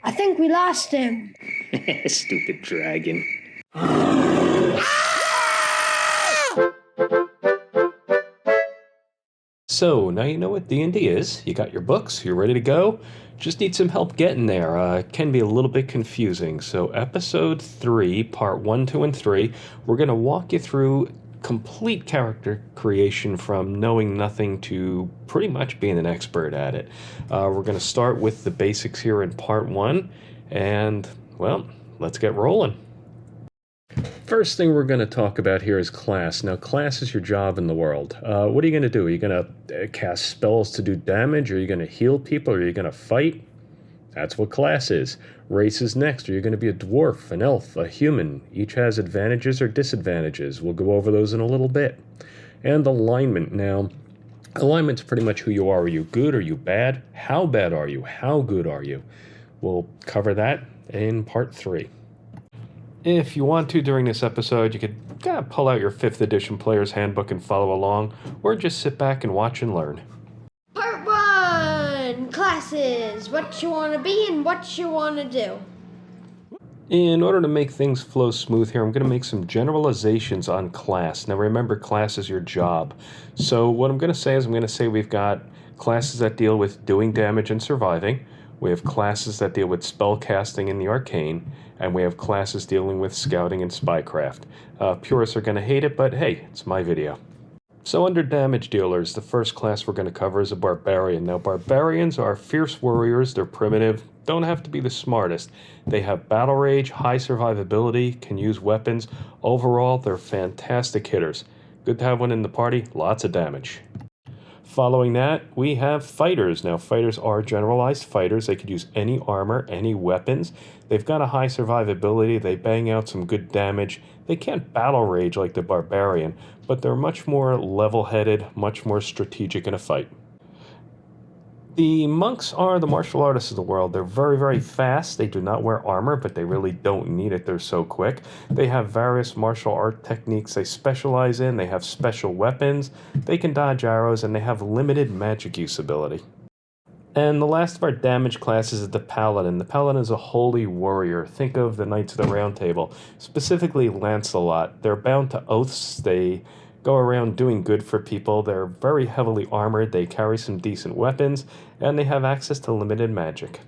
I think we lost him. Stupid dragon. So, now you know what D&D is. You got your books, you're ready to go. Just need some help getting there. It can be a little bit confusing. So, episode 3, part 1, 2, and 3, we're going to walk you through complete character creation from knowing nothing to pretty much being an expert at it. We're going to start with the basics here in part 1, and, well, let's get rolling. First thing we're going to talk about here is class. Now, class is your job in the world. What are you going to do? Are you going to cast spells to do damage? Are you going to heal people? Are you going to fight? That's what class is. Race is next. Are you going to be a dwarf, an elf, a human? Each has advantages or disadvantages. We'll go over those in a little bit. And alignment. Now, alignment's pretty much who you are. Are you good? Are you bad? How bad are you? How good are you? We'll cover that in part 3. If you want to during this episode, you could kind of pull out your 5th edition player's handbook and follow along, or just sit back and watch and learn. Part 1! Classes. What you want to be and what you want to do. In order to make things flow smooth here, I'm going to make some generalizations on class. Now remember, class is your job. So what I'm going to say is we've got classes that deal with doing damage and surviving. We have classes that deal with spellcasting and the arcane, and we have classes dealing with scouting and spycraft. Purists are going to hate it, but hey, it's my video. So under damage dealers, the first class we're going to cover is a Barbarian. Now Barbarians are fierce warriors, they're primitive, don't have to be the smartest. They have battle rage, high survivability, can use weapons. Overall, they're fantastic hitters. Good to have one in the party, lots of damage. Following that, we have fighters. Now, fighters are generalized fighters. They could use any armor, any weapons. They've got a high survivability. They bang out some good damage. They can't battle rage like the Barbarian, but they're much more level-headed, much more strategic in a fight. The monks are the martial artists of the world. They're very, very fast. They do not wear armor, but they really don't need it. They're so quick. They have various martial art techniques they specialize in. They have special weapons. They can dodge arrows, and they have limited magic use ability. And the last of our damage classes is the Paladin. The Paladin is a holy warrior. Think of the Knights of the Round Table, specifically Lancelot. They're bound to oaths. They go around doing good for people. They're very heavily armored, they carry some decent weapons, and they have access to limited magic.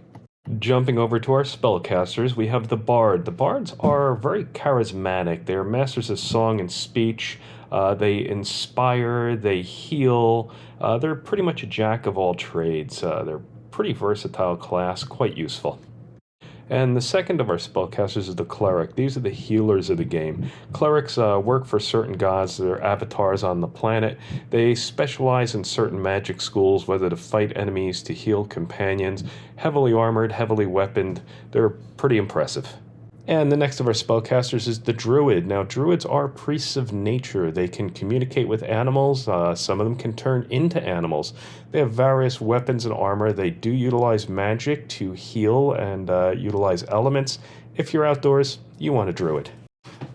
Jumping over to our spellcasters, we have the Bard. The Bards are very charismatic. They are masters of song and speech. They inspire, they heal. They're pretty much a jack of all trades. They're pretty versatile class, quite useful. And the second of our spellcasters is the Cleric. These are the healers of the game. Clerics work for certain gods. They're avatars on the planet. They specialize in certain magic schools, whether to fight enemies, to heal companions. Heavily armored, heavily weaponed. They're pretty impressive. And the next of our spellcasters is the Druid. Now, Druids are priests of nature. They can communicate with animals. Some of them can turn into animals. They have various weapons and armor. They do utilize magic to heal and utilize elements. If you're outdoors, you want a Druid.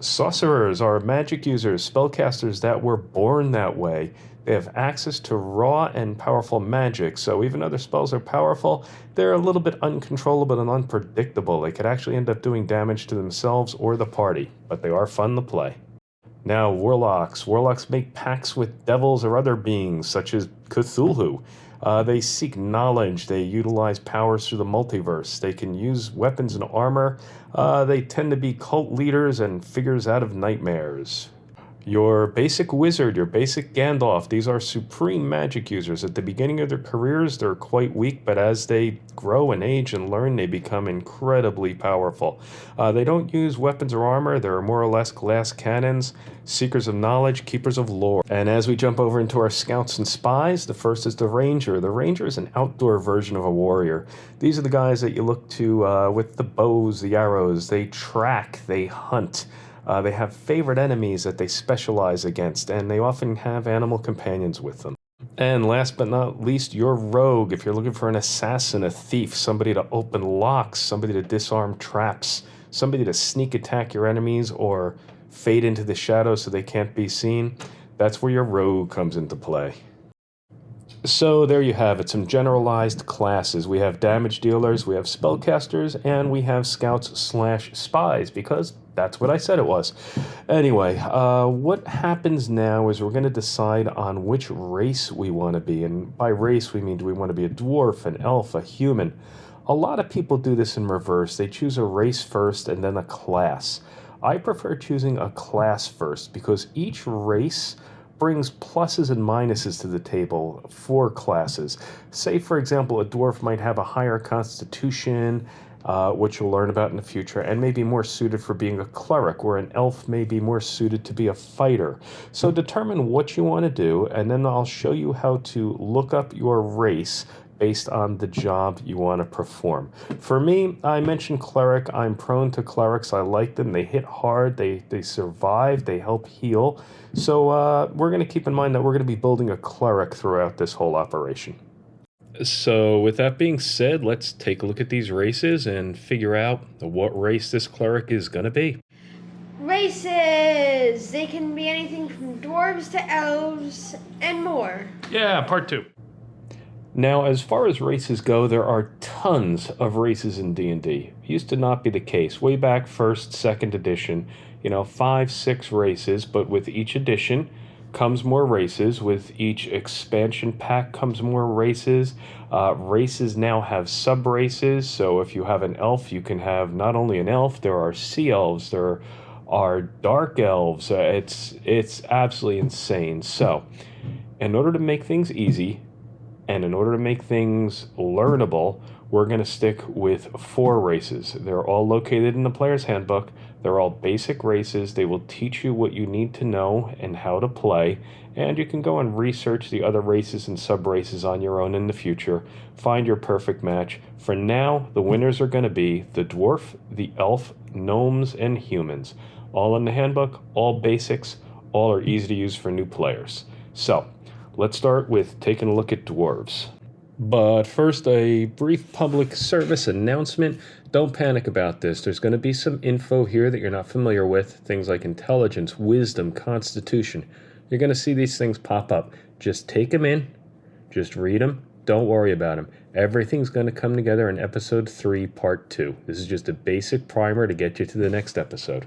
Sorcerers are magic users, spellcasters that were born that way. They have access to raw and powerful magic, so even though their spells are powerful, they're a little bit uncontrollable and unpredictable. They could actually end up doing damage to themselves or the party, but they are fun to play. Now, Warlocks. Warlocks make pacts with devils or other beings, such as Cthulhu. They seek knowledge. They utilize powers through the multiverse. They can use weapons and armor. They tend to be cult leaders and figures out of nightmares. Your basic wizard, your basic Gandalf, these are supreme magic users. At the beginning of their careers, they're quite weak, but as they grow and age and learn, they become incredibly powerful. They don't use weapons or armor. They're more or less glass cannons, seekers of knowledge, keepers of lore. And as we jump over into our scouts and spies, the first is the Ranger. The Ranger is an outdoor version of a warrior. These are the guys that you look to with the bows, the arrows. They track, they hunt. They have favorite enemies that they specialize against, and they often have animal companions with them. And last but not least, your rogue. If you're looking for an assassin, a thief, somebody to open locks, somebody to disarm traps, somebody to sneak attack your enemies or fade into the shadows so they can't be seen, that's where your rogue comes into play. So there you have it, some generalized classes. We have damage dealers, we have spellcasters, and we have scouts/spies, because that's what I said it was. Anyway, what happens now is we're going to decide on which race we want to be. And by race, we mean, do we want to be a dwarf, an elf, a human? A lot of people do this in reverse. They choose a race first and then a class. I prefer choosing a class first because each race brings pluses and minuses to the table for classes. Say, for example, a dwarf might have a higher constitution, which you'll learn about in the future, and may be more suited for being a cleric, where an elf may be more suited to be a fighter. So determine what you want to do, and then I'll show you how to look up your race based on the job you want to perform. For me, I mentioned cleric. I'm prone to clerics. I like them. They hit hard. They survive. They help heal. So we're going to keep in mind that we're going to be building a cleric throughout this whole operation. So with that being said, let's take a look at these races and figure out what race this cleric is going to be. Races! They can be anything from dwarves to elves and more. Yeah, part 2. Now, as far as races go, there are tons of races in D&D. It used to not be the case. Way back 1st, 2nd edition, 5, 6 races, but with each edition comes more races. With each expansion pack comes more races. Races now have sub-races, so if you have an elf, you can have not only an elf, there are sea elves, there are dark elves. It's absolutely insane. So, in order to make things easy, and in order to make things learnable, we're going to stick with 4 races. They're all located in the player's handbook. They're all basic races. They will teach you what you need to know and how to play. And you can go and research the other races and sub-races on your own in the future. Find your perfect match. For now, the winners are going to be the dwarf, the elf, gnomes, and humans. All in the handbook, all basics, all are easy to use for new players. So, let's start with taking a look at dwarves. But first, a brief public service announcement. Don't panic about this. There's going to be some info here that you're not familiar with. Things like intelligence, wisdom, constitution. You're going to see these things pop up. Just take them in. Just read them. Don't worry about them. Everything's going to come together in episode 3, part 2. This is just a basic primer to get you to the next episode.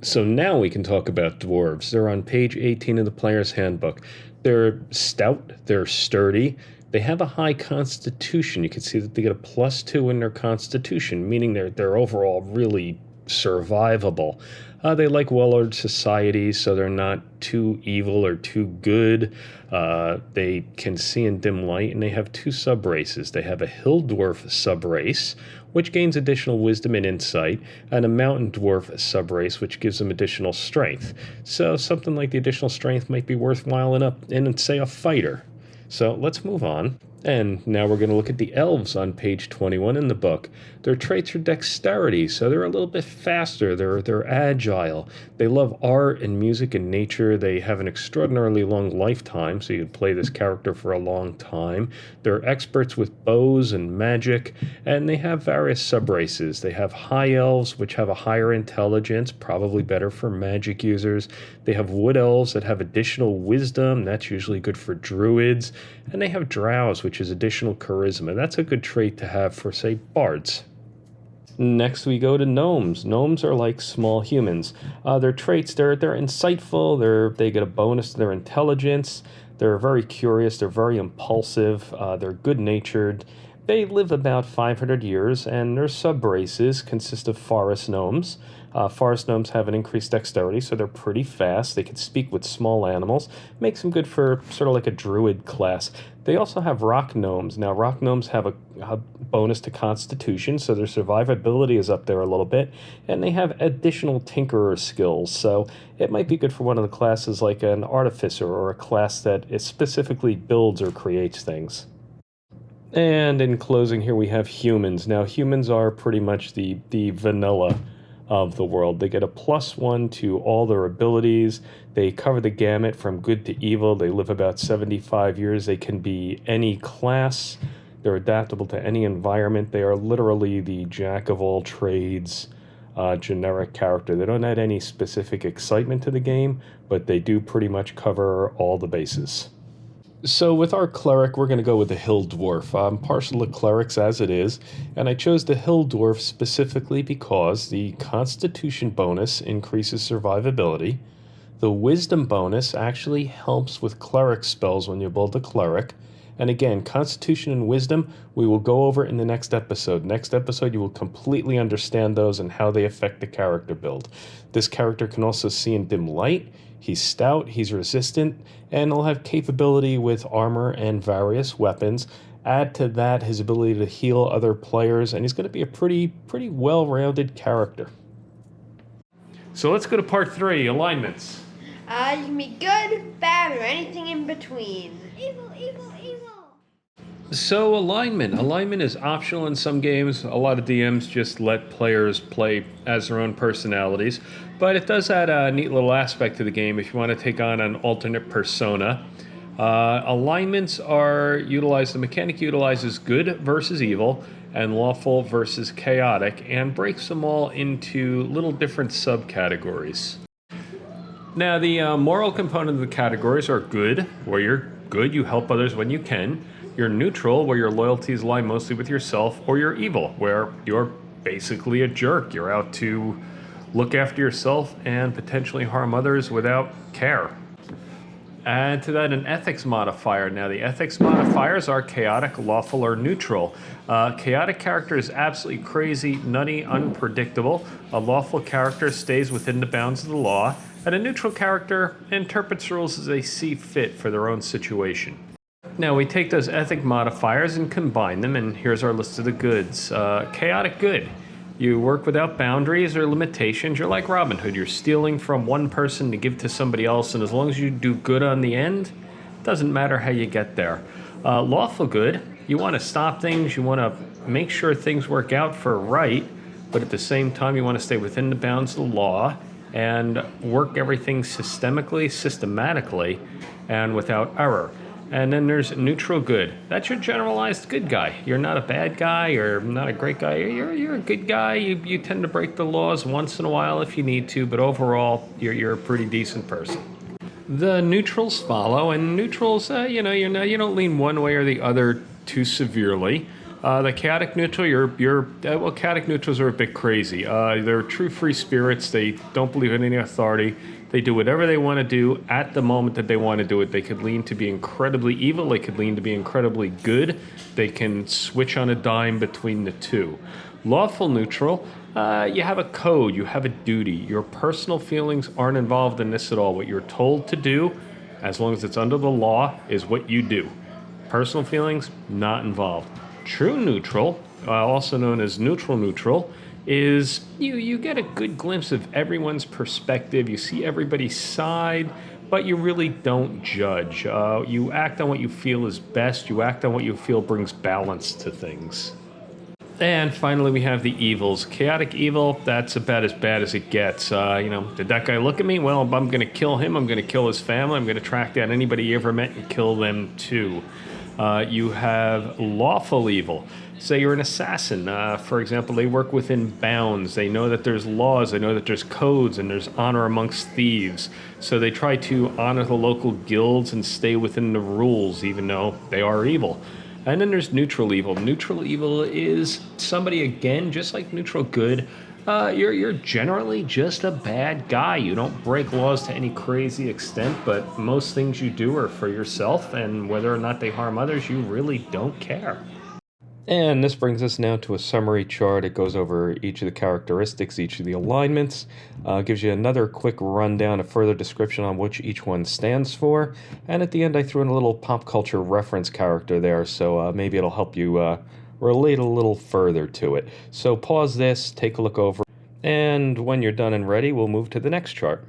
So now we can talk about dwarves. They're on page 18 of the player's handbook. They're stout, they're sturdy, they have a high constitution. You can see that they get a +2 in their constitution, meaning they're overall really survivable. They like well-ordered societies, so they're not too evil or too good. They can see in dim light, and they have 2 sub-races. They have a hill dwarf sub-race, which gains additional wisdom and insight, and a mountain dwarf sub-race, which gives them additional strength. So something like the additional strength might be worthwhile in say, a fighter. So let's move on. And now we're going to look at the elves on page 21 in the book. Their traits are dexterity, so they're a little bit faster. They're agile. They love art and music and nature. They have an extraordinarily long lifetime, so you could play this character for a long time. They're experts with bows and magic, and they have various sub-races. They have high elves, which have a higher intelligence, probably better for magic users. They have wood elves that have additional wisdom. That's usually good for druids. And they have drows, which is additional charisma. That's a good trait to have for, say, bards. Next we go to gnomes. Gnomes are like small humans. Their traits, they're insightful, they get a bonus to their intelligence, they're very curious, they're very impulsive, they're good-natured. They live about 500 years, and their sub-races consist of forest gnomes. Forest gnomes have an increased dexterity, so they're pretty fast. They can speak with small animals. Makes them good for sort of like a druid class. They also have rock gnomes. Now, rock gnomes have a bonus to constitution, so their survivability is up there a little bit. And they have additional tinkerer skills, so it might be good for one of the classes like an artificer or a class that specifically builds or creates things. And in closing here we have humans. Now, humans are pretty much the vanilla of the world. They get a +1 to all their abilities. They cover the gamut from good to evil. They live about 75 years. They can be any class. They're adaptable to any environment. They are literally the jack of all trades generic character. They don't add any specific excitement to the game, but they do pretty much cover all the bases. So with our cleric, we're going to go with the hill dwarf. I'm partial to clerics as it is, and I chose the hill dwarf specifically because the constitution bonus increases survivability. The wisdom bonus actually helps with cleric spells when you build a cleric. And again, constitution and wisdom, we will go over in the next episode. Next episode, you will completely understand those and how they affect the character build. This character can also see in dim light. He's stout, he's resistant, and he'll have capability with armor and various weapons. Add to that his ability to heal other players, and he's going to be a pretty well-rounded character. So let's go to part 3, alignments. You can be good, bad, or anything in between. Evil, evil, evil. So alignment is optional in some games. A lot of DMs just let players play as their own personalities, but it does add a neat little aspect to the game if you want to take on an alternate persona. Alignments are utilized, the mechanic utilizes good versus evil and lawful versus chaotic and breaks them all into little different subcategories. Now the moral component of the categories are good, where you're good, you help others when you can. You're neutral, where your loyalties lie mostly with yourself, or you're evil, where you're basically a jerk. You're out to look after yourself and potentially harm others without care. Add to that an ethics modifier. Now the ethics modifiers are chaotic, lawful, or neutral. Chaotic character is absolutely crazy, nutty, unpredictable. A lawful character stays within the bounds of the law, and a neutral character interprets rules as they see fit for their own situation. Now we take those ethic modifiers and combine them, and here's our list of the goods. Chaotic good. You work without boundaries or limitations. You're like Robin Hood. You're stealing from one person to give to somebody else, and as long as you do good on the end, it doesn't matter how you get there. Lawful good. You want to stop things. You want to make sure things work out for right, but at the same time, you want to stay within the bounds of the law and work everything systematically, and without error. And then there's neutral good. That's your generalized good guy. You're not a bad guy, you're not a great guy, you're a good guy. You tend to break the laws once in a while if you need to, but overall, you're a pretty decent person. The neutrals follow, and neutrals, you don't lean one way or the other too severely. The chaotic neutral, chaotic neutrals are a bit crazy. They're true free spirits. They don't believe in any authority. They do whatever they want to do at the moment that they want to do it. They could lean to be incredibly evil. They could lean to be incredibly good. They can switch on a dime between the two. Lawful neutral, you have a code, you have a duty. Your personal feelings aren't involved in this at all. What you're told to do, as long as it's under the law, is what you do. Personal feelings, not involved. True neutral, also known as neutral, is you get a good glimpse of everyone's perspective. You see everybody's side, but you really don't judge. You act on what you feel is best. You act on what you feel brings balance to things. And finally, we have the evils. Chaotic evil, that's about as bad as it gets. Did that guy look at me? Well, I'm going to kill him. I'm going to kill his family. I'm going to track down anybody you ever met and kill them too. You have lawful evil. Say you're an assassin. For example, they work within bounds. They know that there's laws. They know that there's codes and there's honor amongst thieves. So they try to honor the local guilds and stay within the rules, even though they are evil. And then there's neutral evil. Neutral evil is somebody, again, just like neutral good. You're generally just a bad guy. You don't break laws to any crazy extent, but most things you do are for yourself, and whether or not they harm others, you really don't care. And this brings us now to a summary chart. It goes over each of the characteristics, each of the alignments, gives you another quick rundown, a further description on which each one stands for, and at the end I threw in a little pop culture reference character there, so maybe it'll help you relate a little further to it. So pause this, take a look over, and when you're done and ready, we'll move to the next chart.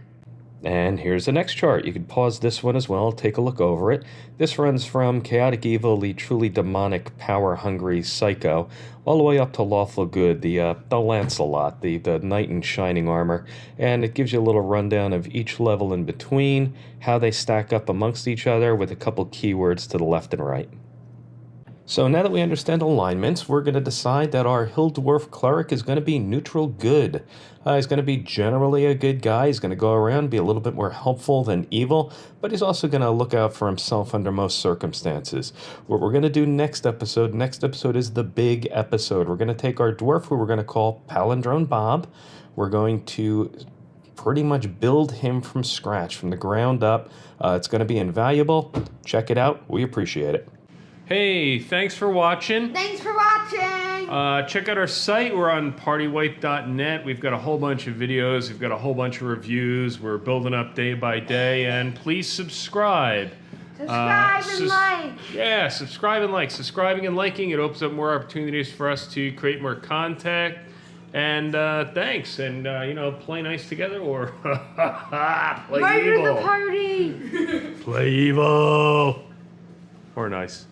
And here's the next chart. You can pause this one as well, take a look over it. This runs from Chaotic Evil, the truly demonic, power-hungry psycho, all the way up to Lawful Good, the Lancelot, the knight in shining armor. And it gives you a little rundown of each level in between, how they stack up amongst each other with a couple keywords to the left and right. So now that we understand alignments, we're going to decide that our Hill Dwarf Cleric is going to be neutral good. He's going to be generally a good guy. He's going to go around, be a little bit more helpful than evil, but he's also going to look out for himself under most circumstances. What we're going to do next episode is the big episode. We're going to take our dwarf, who we're going to call Palindrome Bob. We're going to pretty much build him from scratch, from the ground up. It's going to be invaluable. Check it out. We appreciate it. Hey, thanks for watching. Thanks for watching. Check out our site. We're on partywipe.net. We've got a whole bunch of videos. We've got a whole bunch of reviews. We're building up day by day. And please subscribe. Subscribe and like. Yeah, subscribe and like. Subscribing and liking, it opens up more opportunities for us to create more content. And thanks. And, play nice together or play Murder evil. the party. Play evil. Or nice.